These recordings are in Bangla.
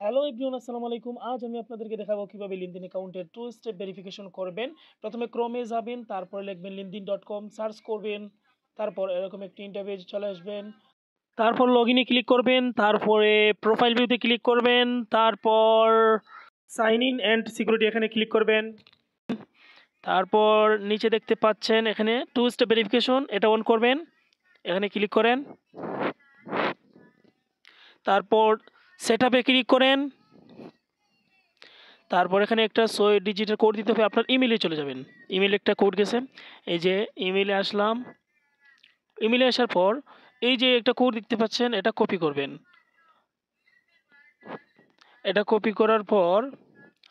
হ্যালো এভরিওয়ান, আসসালামু আলাইকুম। আজ আমি আপনাদেরকে দেখাবো কিভাবে লিঙ্কডইন অ্যাকাউন্টের টু স্টেপ ভেরিফিকেশন করবেন। প্রথমে ক্রোমে যাবেন, তারপরে লিখবেন linkedin.com, সার্চ করবেন, তারপর এরকম একটি ইন্টারফেস চলে আসবেন। তারপর লগইনে ক্লিক করবেন, তারপরে প্রোফাইল ভিউতে ক্লিক করবেন, তারপর সাইন ইন অ্যান্ড সিকিউরিটি এখানে ক্লিক করবেন। তারপর নিচে দেখতে পাচ্ছেন এখানে টু স্টেপ ভেরিফিকেশন, এটা অন করবেন, এখানে ক্লিক করেন। তারপর সেটআপে ক্লিক করেন। তারপর এখানে একটা 6 ডিজিটের কোড দিতে হবে, আপনার ইমেইলে চলে যাবেন। ইমেইলে একটা কোড গেছে, এই যে ইমেইলে আসলাম। ইমেইলে আসার পর এই যে একটা কোড দেখতে পাচ্ছেন, এটা কপি করবেন। এটা কপি করার পর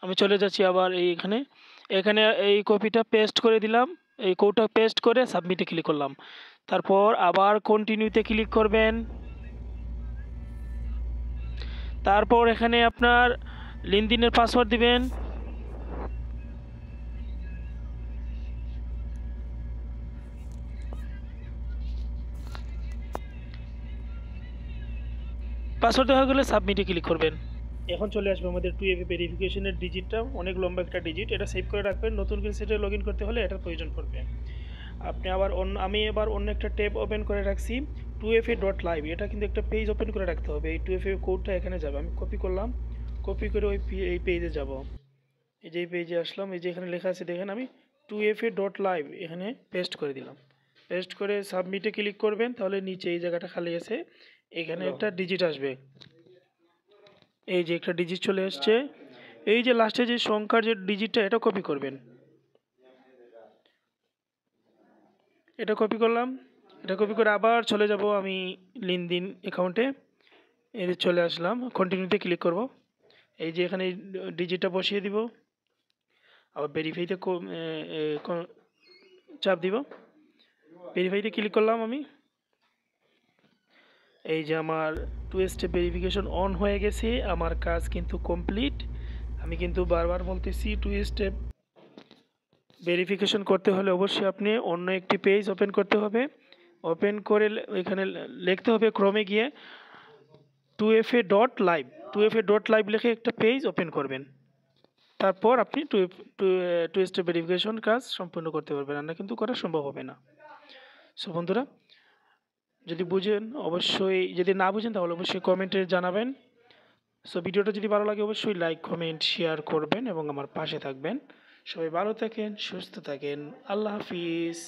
আমি চলে যাচ্ছি আবার এখানে এখানে এই কপিটা পেস্ট করে দিলাম। এই কোডটা পেস্ট করে সাবমিটে ক্লিক করলাম। তারপর আবার কন্টিনিউতে ক্লিক করবেন। তারপর এখানে আপনার লিঙ্কডইনের পাসওয়ার্ড দিবেন। পাসওয়ার্ড দেওয়া হয়ে গেলে সাবমিটে ক্লিক করবেন। এখন চলে আসবে আমাদের 2FA ভেরিফিকেশনের ডিজিটটা, অনেক লম্বা একটা ডিজিট। এটা সেভ করে রাখবেন, নতুন করে সেটে লগ ইন করতে হলে এটার প্রয়োজন পড়বে। আপনি আবার আমি এবার অন্য একটা ট্যাব ওপেন করে রাখছি, 2FA.live। এটা কিন্তু একটা পেজ ওপেন করে রাখতে হবে। এই 2FA কোডটা এখানে যাবে, আমি কপি করলাম, কপি করে এই পেজে যাব। এই যে এই পেজে আসলাম, এই যে এখানে লেখা আছে দেখেন, আমি 2FA.live এখানে পেস্ট করে দিলাম। পেস্ট করে সাবমিটে ক্লিক করবেন, তাহলে নিচে এই জায়গাটা খালি আছে, এখানে একটা ডিজিট আসবে। এই যে একটা ডিজিট চলে আসছে, এই যে লাস্টে যে সংখ্যার যে ডিজিটটা, এটা কপি করবেন। এটা কপি করলাম, এটা কপি করে আবার চলে যাব আমি লিঙ্কডইন অ্যাকাউন্টে। এই যে চলে আসলাম, কন্টিনিউতে ক্লিক করব। এই যে এখানে ডিজিটটা বসিয়ে দিব, আবার ভেরিফাইতে চাপ দিব। ভেরিফাইতে ক্লিক করলাম আমি। এই যে আমার টু স্টেপ ভেরিফিকেশন অন হয়ে গেছে, আমার কাজ কিন্তু কমপ্লিট। আমি কিন্তু বারবার বলতেছি, টু স্টেপ ভেরিফিকেশন করতে হলে অবশ্যই আপনি অন্য একটি পেজ ওপেন করতে হবে। ওপেন করে এখানে লিখতে হবে ক্রমে গিয়ে 2FA.live, 2FA.live লিখে একটা পেজ ওপেন করবেন। তারপর আপনি টু স্টেপ ভেরিফিকেশন কাজ সম্পূর্ণ করতে পারবেন, না কিন্তু করা সম্ভব হবে না। সো বন্ধুরা, যদি বুঝেন অবশ্যই, যদি না বুঝেন তাহলে অবশ্যই কমেন্টে জানাবেন। সো ভিডিওটা যদি ভালো লাগে অবশ্যই লাইক, কমেন্ট, শেয়ার করবেন এবং আমার পাশে থাকবেন। সবাই ভালো থাকেন, সুস্থ থাকেন। আল্লাহ হাফিজ।